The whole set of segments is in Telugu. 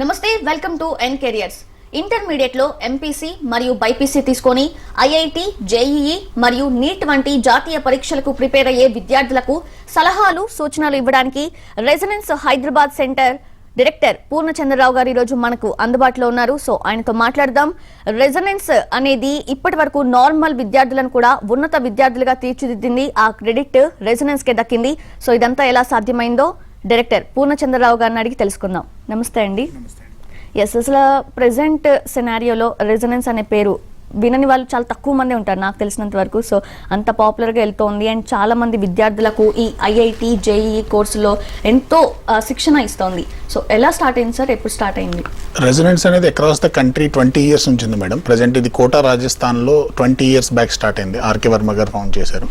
నమస్తే, welcome to N careers. Intermediate లో ఎంపీసీ మరియు బైపీసీ తీసుకొని ఐఐటి, జేఈఈ మరియు నీట్ వంటి జాతీయ పరీక్షలకు ప్రిపేర్ అయ్యే విద్యార్థులకు సలహాలు, సూచనలు ఇవ్వడానికి Resonance Hyderabad centre director Purnachandra Rao గారు ఈరోజు మనకు అందుబాటులో ఉన్నారు. సో ఆయనతో మాట్లాడదాం. రెజనెన్స్ అనేది ఇప్పటి వరకు నార్మల్ విద్యార్థులను కూడా ఉన్నత విద్యార్థులుగా తీర్చిదిద్దింది. ఆ క్రెడిట్ రెజనెన్స్ కే దక్కింది. సో ఇదంతా ఎలా సాధ్యమైందో డైరెక్టర్ పూర్ణచంద్రరావు గారిని అడిగి తెలుసుకుందాం. నమస్తే అండి. ఎస్, అసలు ప్రెసెంట్ సినారియోలో రెజనెన్స్ అనే పేరు వినని వాళ్ళు చాలా తక్కువ మంది ఉంటారు నాకు తెలిసినంత వరకు. సో అంత పాపులర్గా వెళ్తోంది అండ్ చాలా మంది విద్యార్థులకు ఈ ఐఐటి, జేఈఈ కోర్సులో ఎంతో శిక్షణ ఇస్తోంది. సో ఎలా స్టార్ట్ అయింది సార్? ఎప్పుడు స్టార్ట్ అయింది? రెసిడెన్స్ అనేది అక్రాస్ ద కంట్రీ 20 years నుంచి ఉంది మేడం. ప్రజెంట్ ఇది కోటా రాజస్థాన్లో 20 years బ్యాక్ స్టార్ట్ అయింది. ఆర్కే వర్మ గారు ఫౌండ్ చేశారు.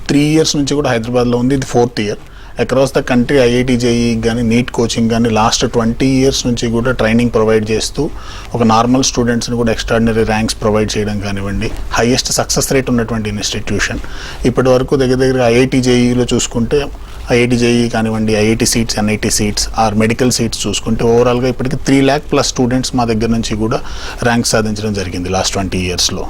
3 years నుంచి కూడా హైదరాబాద్లో ఉంది. ఇది 4th year. Across the country IIT, JEE కానీ నీట్ కోచింగ్ కానీ లాస్ట్ 20 years నుంచి కూడా ట్రైనింగ్ ప్రొవైడ్ చేస్తూ ఒక నార్మల్ స్టూడెంట్స్ని కూడా ఎక్స్ట్రాడినరీ ర్యాంక్స్ ప్రొవైడ్ చేయడం కానివ్వండి, హైయెస్ట్ సక్సెస్ రేట్ ఉన్నటువంటి ఇన్స్టిట్యూషన్. ఇప్పటి వరకు దగ్గర ఐఐటి, జేఈఈలో చూసుకుంటే ఐఐటి, జేఈఈ కానివ్వండి, IIT seats, NIT seats or medical seats చూసుకుంటే ఓవరాల్గా ఇప్పటికి 3 lakh plus స్టూడెంట్స్ మా దగ్గర నుంచి కూడా ర్యాంక్ సాధించడం జరిగింది లాస్ట్ 20 yearsలో.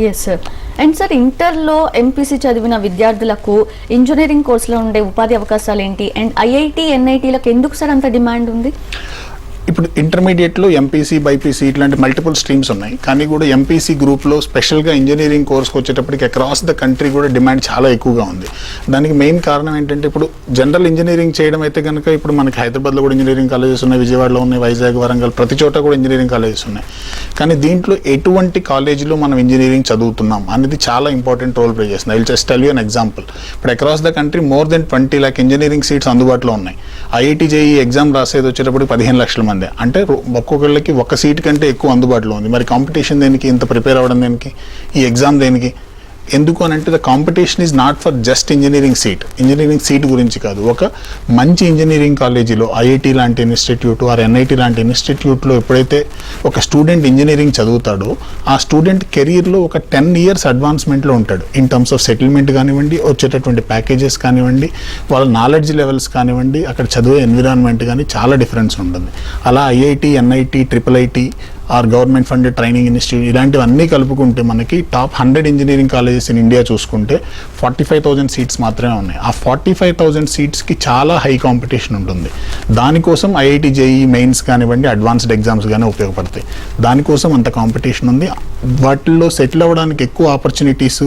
Yes sir. అండ్ సార్, ఇంటర్లో ఎంపీసీ చదివిన విద్యార్థులకు ఇంజనీరింగ్ కోర్సులో ఉండే ఉపాధి అవకాశాలు ఏంటి? అండ్ ఐఐటి, ఎన్ఐటీలకు ఎందుకు సార్ అంత డిమాండ్ ఉంది? ఇప్పుడు ఇంటర్మీడియట్లో ఎంపీసీ, బైపీసీ ఇట్లాంటి మల్టిపుల్ స్ట్రీమ్స్ ఉన్నాయి. కానీ కూడా ఎంపీసీ గ్రూప్లో స్పెషల్గా ఇంజనీరింగ్ కోర్స్కి వచ్చేటప్పటికి అక్రాస్ ద కంట్రీ కూడా డిమాండ్ చాలా ఎక్కువగా ఉంది. దానికి మెయిన్ కారణం ఏంటంటే ఇప్పుడు జనరల్ ఇంజనీరింగ్ చేయడం అయితే కనుక ఇప్పుడు మనకి హైదరాబాద్లో కూడా ఇంజనీరింగ్ కాలేజెస్ ఉన్నాయి, విజయవాడలో ఉన్నాయి, వైజాగ్, వరంగల్, ప్రతి చోట కూడా ఇంజనీరింగ్ కాలేజెస్ ఉన్నాయి. కానీ దీంట్లో ఎటువంటి కాలేజీలో మనం ఇంజనీరింగ్ చదువుతున్నాం అనేది చాలా ఇంపార్టెంట్ రోల్ ప్లే చేస్తుంది. I will just tell you an example. ఇప్పుడు across the country more than 20 lakh engineering seats అందుబాటులో ఉన్నాయి. ఐఐటి, జేఈఈ ఎగ్జామ్ రాసేది వచ్చేటప్పుడు 15 లక్షల మంది. అంటే ఒక్కొక్కళ్ళకి ఒక సీట్ కంటే ఎక్కువ అందుబాటులో ఉంది. మరి కాంపిటీషన్ దేనికి? ఇంత ప్రిపేర్ అవ్వడం దేనికి? ఈ ఎగ్జామ్ దేనికి? ఎందుకు అని అంటే the competition is not for just engineering seat గురించి కాదు. ఒక మంచి ఇంజనీరింగ్ కాలేజీలో ఐఐటి లాంటి ఇన్స్టిట్యూట్ ఆర్ ఎన్ఐటి లాంటి ఇన్స్టిట్యూట్లో ఎప్పుడైతే ఒక స్టూడెంట్ ఇంజనీరింగ్ చదువుతాడో ఆ స్టూడెంట్ కెరీర్లో ఒక 10 years అడ్వాన్స్మెంట్లో ఉంటాడు. ఇన్ టర్మ్స్ ఆఫ్ సెటిల్మెంట్ కానివ్వండి, వచ్చేటటువంటి ప్యాకేజెస్ కానివ్వండి, వాళ్ళ నాలెడ్జ్ లెవెల్స్ కానివ్వండి, అక్కడ చదివే ఎన్విరాన్మెంట్ కానీ చాలా డిఫరెన్స్ ఉంటుంది. అలా IIT, NIT, triple IT or government funded training institute ఇలాంటివన్నీ కలుపుకుంటే మనకి top 100 engineering colleges in India చూసుకుంటే 45,000 సీట్స్ మాత్రమే ఉన్నాయి. ఆ 45,000 సీట్స్కి చాలా హై కాంపిటీషన్ ఉంటుంది. దానికోసం ఐఐటి, జేఈఈ మెయిన్స్ కానివ్వండి, అడ్వాన్స్డ్ ఎగ్జామ్స్ కానీ ఉపయోగపడతాయి. దానికోసం అంత కాంపిటీషన్ ఉంది. వాటిల్లో సెటిల్ అవ్వడానికి ఎక్కువ opportunities,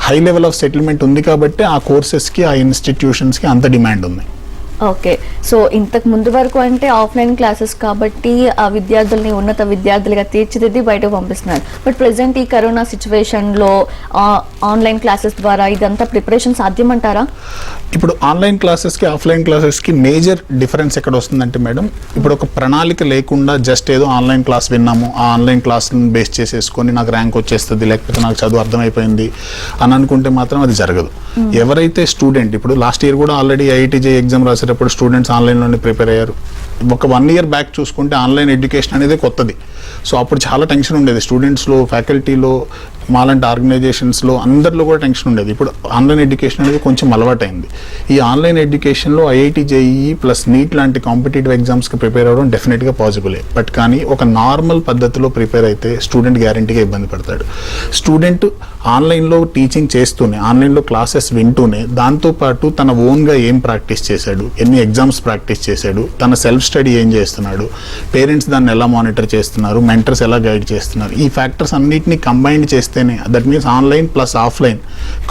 high level of settlement ఉంది కాబట్టి ఆ కోర్సెస్కి, ఆ ఇన్స్టిట్యూషన్స్కి అంత డిమాండ్ ఉంది. ఓకే. సో ఇంతకు ముందు వరకు అంటే ఆఫ్లైన్ క్లాసెస్ కాబట్టి ఆ విద్యార్థుల్ని ఉన్నత విద్యార్థులుగా తీర్చిదిద్ది బయటకు పంపిస్తున్నారు. బట్ ప్రెసెంట్ ఈ కరోనా సిచ్యువేషన్లో ఆన్లైన్ క్లాసెస్ ద్వారా ఇదంతా ప్రిపరేషన్ సాధ్యమంటారా? ఇప్పుడు ఆన్లైన్ క్లాసెస్కి, ఆఫ్లైన్ క్లాసెస్కి మేజర్ డిఫరెన్స్ ఎక్కడ వస్తుందంటే మేడం, ఇప్పుడు ఒక ప్రణాళిక లేకుండా జస్ట్ ఏదో ఆన్లైన్ క్లాస్ విన్నాము, ఆ ఆన్లైన్ క్లాస్ని బేస్ చేసేసుకొని నాకు ర్యాంక్ వచ్చేస్తుంది, లేకపోతే నాకు చదువు అర్థమైపోయింది అని అనుకుంటే మాత్రం అది జరగదు. ఎవరైతే స్టూడెంట్ ఇప్పుడు లాస్ట్ ఇయర్ కూడా ఆల్రెడీ ఐఐటి, జేఈఈ ఎగ్జామ్ రాసేటప్పుడు స్టూడెంట్స్ ఆన్లైన్లోనే ప్రిపేర్ అయ్యారు. ఒక 1 year బ్యాక్ చూసుకుంటే ఆన్లైన్ ఎడ్యుకేషన్ అనేది కొత్తది. సో అప్పుడు చాలా టెన్షన్ ఉండేది స్టూడెంట్స్లో, ఫ్యాకల్టీలో, మాలాంటి ఆర్గనైజేషన్స్లో అందరిలో కూడా టెన్షన్ ఉండేది. ఇప్పుడు ఆన్లైన్ ఎడ్యుకేషన్ అనేది కొంచెం అలవాటైంది. ఈ ఆన్లైన్ ఎడ్యుకేషన్లో ఐఐటి, జేఈఈ ప్లస్ నీట్ లాంటి కాంపిటేటివ్ ఎగ్జామ్స్కి ప్రిపేర్ అవ్వడం డెఫినెట్గా పాసిబులే. బట్ కానీ ఒక నార్మల్ పద్ధతిలో ప్రిపేర్ అయితే స్టూడెంట్ గ్యారంటీగా ఇబ్బంది పడతాడు. స్టూడెంట్ ఆన్లైన్లో టీచింగ్ చేస్తూనే, ఆన్లైన్లో క్లాసెస్ వింటూనే దాంతోపాటు తన ఓన్గా ఏం ప్రాక్టీస్ చేశాడు, ఎన్ని ఎగ్జామ్స్ ప్రాక్టీస్ చేశాడు, తన సెల్ఫ్ స్టడీ ఏం చేస్తున్నాడు, పేరెంట్స్ దాన్ని ఎలా మానిటర్ చేస్తున్నారు, మెంటర్స్ ఎలా గైడ్ చేస్తున్నారు, ఈ ఫ్యాక్టర్స్ అన్నిటిని కంబైన్ చేస్తేనే, that means online plus offline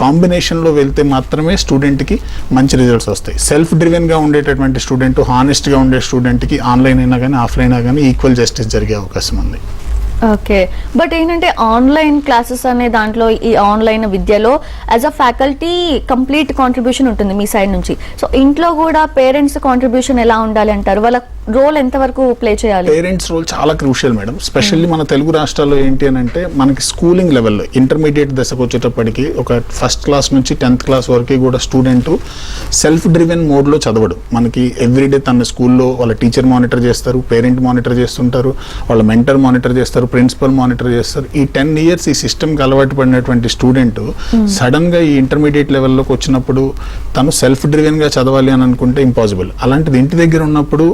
కాంబినేషన్లో వెళ్తే మాత్రమే స్టూడెంట్కి మంచి రిజల్ట్స్ వస్తాయి. సెల్ఫ్ డ్రివెన్గా ఉండేటటువంటి స్టూడెంట్, హానెస్ట్గా ఉండే స్టూడెంట్కి ఆన్లైన్ అయినా కానీ ఆఫ్లైన్ అయినా కానీ ఈక్వల్ జస్టిస్ జరిగే అవకాశం ఉంది. ఓకే. బట్ ఏంటంటే ఆన్లైన్ క్లాసెస్ అనే దాంట్లో, ఈ ఆన్లైన్ విద్యలో as a faculty complete contribution ఉంటుంది మీ సైడ్ నుంచి. సో ఇంట్లో కూడా పేరెంట్స్ కాంట్రిబ్యూషన్ ఎలా ఉండాలి అంటారు? వాళ్ళ రోల్ ఎంతవరకు ప్లే చేయాలి? పేరెంట్స్ రోల్ చాలా క్రూషియల్ మేడం. స్పెషల్లీ మన తెలుగు రాష్ట్రాల్లో ఏంటి అని అంటే మనకి స్కూలింగ్ లెవెల్లో ఇంటర్మీడియట్ దశకు వచ్చేటప్పటికి ఒక 1st class నుంచి 10th class వరకు కూడా స్టూడెంట్ సెల్ఫ్ డ్రివెన్ మోడ్లో చదవడు. మనకి ఎవ్రీడే తన స్కూల్లో వాళ్ళ టీచర్ మానిటర్ చేస్తారు, పేరెంట్ మానిటర్ చేస్తుంటారు, వాళ్ళ మెంటర్ మానిటర్ చేస్తారు, ప్రిన్సిపల్ మానిటర్ చేస్తారు. ఈ 10 years ఈ సిస్టమ్కి అలవాటు పడినటువంటి స్టూడెంట్ సడన్గా ఈ ఇంటర్మీడియట్ లెవెల్లోకి వచ్చినప్పుడు తను సెల్ఫ్ డ్రివెన్గా చదవాలి అని అనుకుంటే ఇంపాసిబుల్. అలాంటిది ఇంటి దగ్గర ఉన్నప్పుడు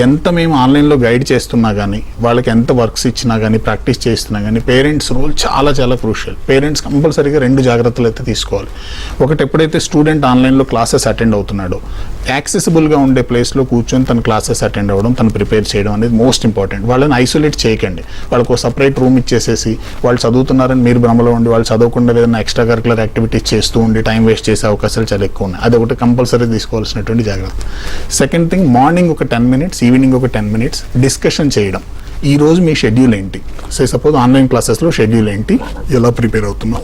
ఎంత మేము ఆన్లైన్లో గైడ్ చేస్తున్నా కానీ, వాళ్ళకి ఎంత వర్క్స్ ఇచ్చినా కానీ, ప్రాక్టీస్ చేస్తున్నా కానీ, పేరెంట్స్ రోల్ చాలా చాలా క్రూషియల్. పేరెంట్స్ కంపల్సరీగా 2 జాగ్రత్తలు అయితే తీసుకోవాలి. ఒకటి, ఎప్పుడైతే స్టూడెంట్ ఆన్లైన్లో క్లాసెస్ అటెండ్ అవుతున్నాడో, యాక్సెసిబుల్గా ఉండే ప్లేస్లో కూర్చొని తన క్లాసెస్ అటెండ్ అవ్వడం, తను ప్రిపేర్ చేయడం అనేది మోస్ట్ ఇంపార్టెంట్. వాళ్ళని ఐసోలేట్ చేయకండి. వాళ్ళకు ఒక సపరేట్ రూమ్ ఇచ్చేసేసి వాళ్ళు చదువుతున్నారని మీరు భ్రమలో ఉండి వాళ్ళు చదవకుండా ఏదైనా ఎక్స్ట్రా కరికులర్ యాక్టివిటీస్ చేస్తూ ఉండి టైం వేస్ట్ చేసే అవకాశాలు చాలా ఎక్కువ ఉన్నాయి. అది ఒకటి కంపల్సరీ తీసుకోవాల్సినటువంటి జాగ్రత్త. సెకండ్ థింగ్, మార్నింగ్ ఒక 10 minutes, ఈవినింగ్ ఒక 10 minutes డిస్కషన్ చేయడం. ఈ రోజు మీ షెడ్యూల్ ఏంటి, సపోజ్ ఆన్లైన్ క్లాసెస్లో షెడ్యూల్ ఏంటి, ఎలా ప్రిపేర్ అవుతున్నాం,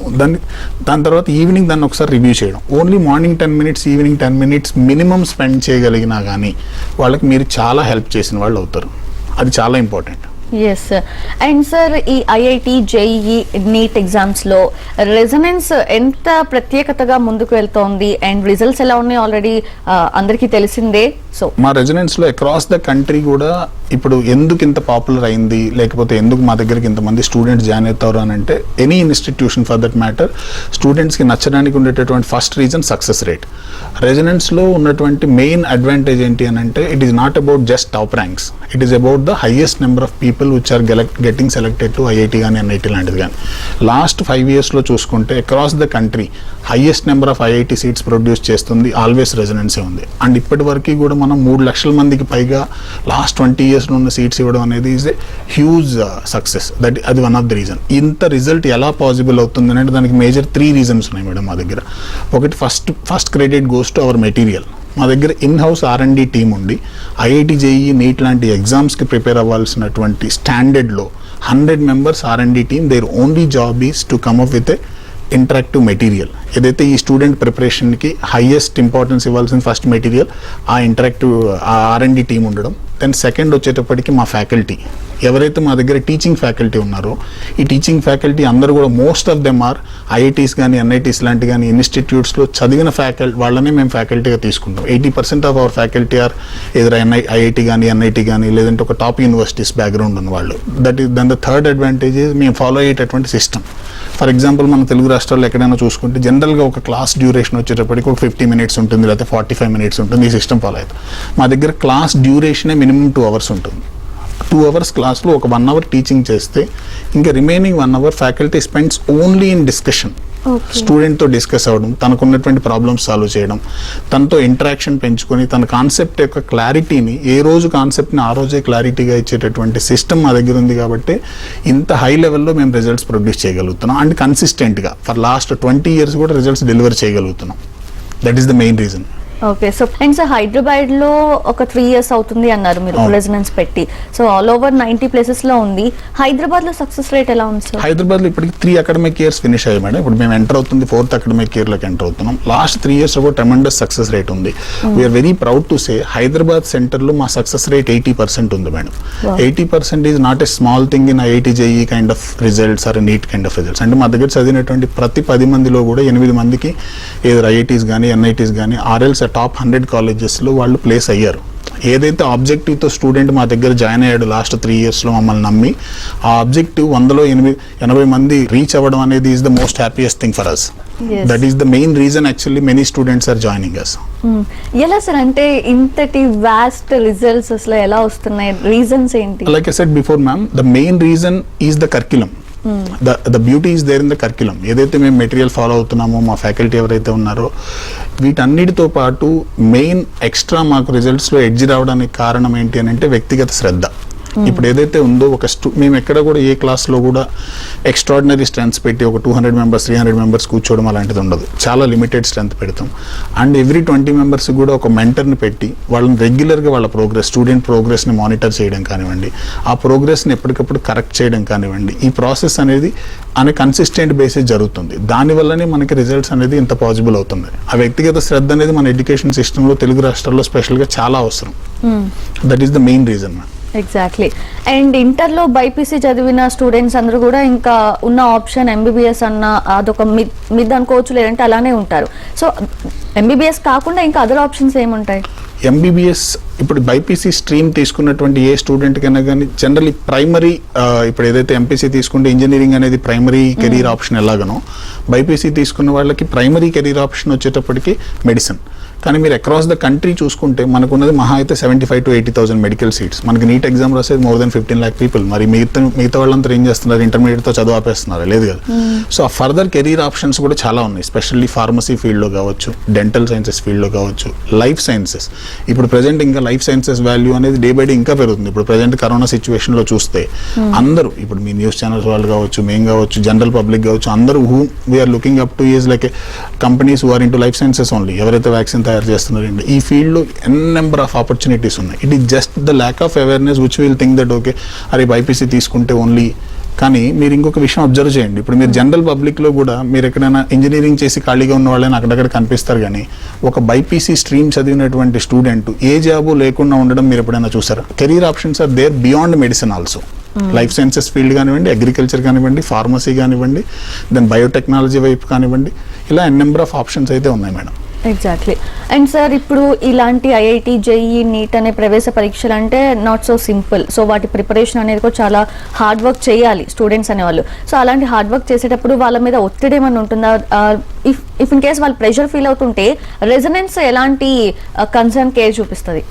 దాని తర్వాత ఈవినింగ్ దాన్ని ఒకసారి రివ్యూ చేయడం. Only morning 10 minutes, evening 10 minutes minimum spend చేయగలిగినా కానీ వాళ్ళకి మీరు చాలా హెల్ప్ చేసిన వాళ్ళు అవుతారు. అది చాలా important. Yes sir. And sir, ఈ ఐఐటి, జేఈఈ, నీట్ ఎగ్జామ్స్లో రెజనెన్స్ ఎంత ప్రత్యేకతగా ముందుకు వెళ్తోంది అండ్ రిజల్ట్స్ ఎలా ఉన్నాయి ఆల్రెడీ అందరికీ తెలిసిందే. సో మా రెసిడెన్స్లో అక్రాస్ ద కంట్రీ కూడా ఇప్పుడు ఎందుకు ఇంత పాపులర్ అయింది, లేకపోతే ఎందుకు మా దగ్గరికి ఇంతమంది స్టూడెంట్స్ జాయిన్ అవుతారు అని అంటే, any institution for that matter, స్టూడెంట్స్కి నచ్చడానికి ఉండేటటువంటి ఫస్ట్ రీజన్ సక్సెస్ రేట్. రెసిడెన్స్లో ఉన్నటువంటి మెయిన్ అడ్వాంటేజ్ ఏంటి అని అంటే, it is not about just top ranks, it is about the highest number of people which are getting selected to IIT కానీ ఎన్ఐటి లాంటిది కానీ. లాస్ట్ 5 yearsలో చూసుకుంటే across the country highest number of IIT seats produce చేస్తుంది ఆల్వేస్ రెసిడెన్సే ఉంది. అండ్ ఇప్పటి వరకు కూడా మనం 3 లక్షల మందికి పైగా లాస్ట్ 20 yearsలో ఉన్న సీట్స్ ఇవ్వడం అనేది ఈజ్ ఏ హ్యూజ్ సక్సెస్. అది వన్ ఆఫ్ ద రీజన్. ఇంత రిజల్ట్ ఎలా పాసిబుల్ అవుతుంది అంటే దానికి మేజర్ 3 reasons ఉన్నాయి మేడం మా దగ్గర. ఒకటి, first credit goes to our material. మా దగ్గర ఇన్-హౌస్ R&D టీమ్ ఉండి ఐఐటి, జేఈఈ, నీట్ లాంటి ఎగ్జామ్స్కి ప్రిపేర్ అవ్వాల్సినటువంటి స్టాండర్డ్లో 100 members R&D team, their only job is to come up with a interactive material. ఏదైతే ఈ స్టూడెంట్ ప్రిపరేషన్కి హైయెస్ట్ ఇంపార్టెన్స్ ఇవ్వాల్సిన ఫస్ట్ మెటీరియల్, ఆ ఇంటరాక్టివ్ R&D టీమ్ ఉండడం. దెన్ సెకండ్ వచ్చేటప్పటికి మా ఫ్యాకల్టీ, ఎవరైతే మా దగ్గర టీచింగ్ ఫ్యాకల్టీ ఉన్నారో, ఈ టీచింగ్ ఫ్యాకల్టీ అందరూ కూడా most of them are IITs కానీ ఎన్ఐటీస్ లాంటి కానీ ఇన్స్టిట్యూట్స్లో చదివిన వాళ్ళనే మేము ఫ్యాకల్టీగా తీసుకుంటాం. 80% ఆఫ్ అవర్ ఫ్యాకల్టీ ఆర్ ఎదురు ఐఐటి కానీ ఎన్ఐటి కానీ, లేదంటే ఒక టాప్ యూనివర్సిటీస్ బ్యాక్గ్రౌండ్ ఉన్న వాళ్ళు. Then the third advantage is మేము ఫాలో అయ్యేటటువంటి సిస్టమ్. ఫర్ ఎగ్జాంపుల్, మన తెలుగు రాష్ట్రాల్లో ఎక్కడైనా చూసుకుంటే జనరల్గా ఒక క్లాస్ డ్యూరేషన్ వచ్చేటప్పటికి ఒక 50 minutes ఉంటుంది, లేకపోతే 45 minutes ఉంటుంది. ఈ సిస్టమ్ ఫాలో అవుతుంది. మా దగ్గర క్లాస్ డ్యూరేషనే మినిమం 2 hours ఉంటుంది. 2 hours క్లాస్లో ఒక 1 hour టీచింగ్ చేస్తే ఇంకా remaining 1 hour faculty spends only in discussion. స్టూడెంట్తో డిస్కస్ అవ్వడం, తనకున్నటువంటి ప్రాబ్లమ్స్ సాల్వ్ చేయడం, తనతో ఇంటరాక్షన్ పెంచుకొని తన కాన్సెప్ట్ యొక్క క్లారిటీని, ఏ రోజు కాన్సెప్ట్ని ఆ రోజే క్లారిటీగా ఇచ్చేటటువంటి సిస్టమ్ మా దగ్గర ఉంది. కాబట్టి ఇంత హై లెవెల్లో మేము రిజల్ట్స్ ప్రొడ్యూస్ చేయగలుగుతున్నాం. అండ్ కన్సిస్టెంట్గా ఫర్ లాస్ట్ 20 years కూడా రిజల్ట్స్ డెలివర్ చేయగలుగుతున్నాం. That is the main reason. Okay. So and sir, Hyderabad లో ఒక 3 years అవుతుంది అన్నారు మీరు రెసిడెన్స్ పెట్టి. సో ఆల్ ఓవర్ 90 places లో ఉంది. హైదరాబాద్ లో సక్సెస్ రేట్ ఎలా ఉంది సార్? హైదరాబాద్ లో ఇప్పటికి 3 academic years ఫినిష్ అయ్యాయి మేడం. ఇప్పుడు మేము ఎంటర్ అవుతుంది 4th academic year లోకి ఎంటర్ అవుతున్నాం. లాస్ట్ 3 years లో ట్రెమెండస్ సక్సెస్ రేట్ ఉంది. We're very proud to say Hyderabad centre లో మా సక్సెస్ రేట్ 80% ఉంది madam. 80% is not a small thing in IIT, JEE kind of results or NEET kind of results. అంటే మా దగ్గర చదివినటువంటి ప్రతి 10 మందిలో కూడా 8 మందికి ఏదో ఐఐటీస్ కానీ ఎన్ఐటీస్ కానీ ఆర్ఎల్స్ టాప్ 100 కాలేజెస్లో వాళ్ళు ప్లేస్ అయ్యారు. ఏదైతే ఆబ్జెక్టివ్తో స్టూడెంట్ మా దగ్గర జాయిన్ అయ్యాడు లాస్ట్ 3 yearsలో మమ్మల్ని నమ్మి, ఆ ఆబ్జెక్టివ్ 100లో 80 మంది రీచ్ అవ్వడం అనేది is the most happiest thing for us. That is the main reason actually many students are joining us. ఎలా సార్, అంటే ఇంతటి వాస్ట్ రిజల్ట్స్ అసలు ఎలా వస్తున్నాయి? రీజన్స్ ఏంటి? Like I said before ma'am, the main reason is the curriculum. The beauty is there in the curriculum. ఏదైతే మేము మెటీరియల్ ఫాలో అవుతున్నామో, మా ఫ్యాకల్టీ ఎవరైతే ఉన్నారో, వీటన్నిటితో పాటు మెయిన్ ఎక్స్ట్రా మాకు రిజల్ట్స్లో ఎడ్జ్ రావడానికి కారణం ఏంటి అని అంటే వ్యక్తిగత శ్రద్ధ. ఇప్పుడు ఏదైతే ఉందో మేము ఎక్కడ కూడా ఏ క్లాస్లో కూడా ఎక్స్ట్రాడినరీ స్ట్రెంత్స్ పెట్టి ఒక 200 members 300 members కూర్చోవడం అలాంటిది ఉండదు. చాలా లిమిటెడ్ స్ట్రెంత్ పెడతాం. అండ్ ఎవ్రీ 20 members కూడా ఒక మెంటర్ని పెట్టి వాళ్ళని రెగ్యులర్గా వాళ్ళ స్టూడెంట్ ప్రోగ్రెస్ని మానిటర్ చేయడం కానివ్వండి, ఆ ప్రోగ్రెస్ని ఎప్పటికప్పుడు కరెక్ట్ చేయడం కానివ్వండి, ఈ ప్రాసెస్ అనేది కన్సిస్టెంట్ బేసిస్ జరుగుతుంది. దానివల్లనే మనకి రిజల్ట్స్ అనేది ఇంత పాసిబుల్ అవుతుంది. ఆ వ్యక్తిగత శ్రద్ధ అనేది మన ఎడ్యుకేషన్ సిస్టంలో తెలుగు రాష్ట్రాల్లో స్పెషల్గా చాలా అవసరం. That is the main reason. Exactly. And ఇంటర్లో బైపీసీ చదివిన స్టూడెంట్స్ అందరూ కూడా ఇంకా ఉన్న ఆప్షన్ ఎంబీబీఎస్ అన్న అదొక మిడ్ అనుకోవచ్చు, లేదంటే అలానే ఉంటారు. సో ఎంబీబీఎస్ కాకుండా ఇంకా అదర్ ఆప్షన్స్ ఏముంటాయి? ఎంబీబీఎస్ ఇప్పుడు బైపీసీ స్ట్రీమ్ తీసుకున్నటువంటి ఏ స్టూడెంట్ కన్నా కానీ జనరల్లీ ప్రైమరీ, ఇప్పుడు ఏదైతే ఎంపీసీ తీసుకుంటే ఇంజనీరింగ్ అనేది ప్రైమరీ కెరీర్ ఆప్షన్ ఎలాగనో, బైపీసీ తీసుకున్న వాళ్ళకి ప్రైమరీ కెరీర్ ఆప్షన్ వచ్చేటప్పటికి మెడిసిన్. కానీ మీరు అక్రాస్ ద కంట్రీ చూసుకుంటే మనకున్నది మహా అయితే 75,000 to 80,000 మెడికల్ సీట్స్. మనకి నీట్ ఎగ్జామ్ రాసేది more than 15 lakh పీపుల్. మరి మిగతా వాళ్ళంతా ఏం చేస్తున్నారు, ఇంటర్మీడియట్తో చదువు ఆపేస్తున్నారు, లేదు కదా. సో ఆ ఫర్దర్ కెరీర్ ఆప్షన్స్ కూడా చాలా ఉన్నాయి, స్పెషల్లీ ఫార్మసీ ఫీల్డ్లో కావచ్చు, డెంటల్ సైన్సెస్ ఫీల్డ్లో కావచ్చు, లైఫ్ సైన్సెస్. ఇప్పుడు ప్రజెంట్ ఇంకా లైఫ్ సైన్సెస్ వాల్యూ అనేది డే బై డే ఇంకా పెరుగుతుంది. ఇప్పుడు ప్రజెంట్ కరోనా సిచ్యువేషన్లో చూస్తే అందరూ, ఇప్పుడు మీ న్యూస్ ఛానల్స్ వాళ్ళు కావచ్చు, మేము కావచ్చు, జనరల్ పబ్లిక్ కావచ్చు, అందరూ who we're looking up to is like companies who are into life sciences only, ఎవరైతే వ్యాక్సిన్ తయారు చేస్తున్నారండి, ఈ ఫీల్డ్లో నెంబర్ ఆఫ్ ఆపర్చునిటీస్ ఉన్నాయి. It is just the lack of awareness which will think that okay అరే బైపీసీ తీసుకుంటే ఓన్లీ. కానీ మీరు ఇంకొక విషయం అబ్జర్వ్ చేయండి, ఇప్పుడు మీరు జనరల్ పబ్లిక్లో కూడా మీరు ఎక్కడైనా ఇంజనీరింగ్ చేసి ఖాళీగా ఉన్న వాళ్ళని అక్కడక్కడ కనిపిస్తారు, కానీ ఒక బైపీసీ స్ట్రీమ్ చదివినటువంటి స్టూడెంట్ ఏ జాబు లేకుండా ఉండడం మీరు ఎప్పుడైనా చూసారా? Career options are there beyond medicine also. Life sciences field కానివ్వండి, అగ్రికల్చర్ కానివ్వండి, ఫార్మసీ కానివ్వండి, దెన్ బయోటెక్నాలజీ వైపు కానివ్వండి, ఇలా నెంబర్ ఆఫ్ ఆప్షన్స్ అయితే ఉన్నాయి మేడం. ఎగ్జాక్ట్లీ. అండ్ సార్, ఇప్పుడు ఇలాంటి ఐఐటి, జేఈ, నీట్ అనే ప్రవేశ పరీక్షలు అంటే నాట్ సో సింపుల్. సో వాటి ప్రిపరేషన్ అనేది కూడా చాలా హార్డ్ వర్క్ చేయాలి స్టూడెంట్స్ అనేవాళ్ళు. సో అలాంటి హార్డ్ వర్క్ చేసేటప్పుడు వాళ్ళ మీద ఒత్తిడి ఏమైనా ఉంటుందా? ఇఫ్ ఇన్ కేస్ వాళ్ళు ప్రెషర్ ఫీల్ అవుతుంటే రెజనెన్స్ ఎలాంటి కన్సర్న్ కేర్ చూపిస్తుంది?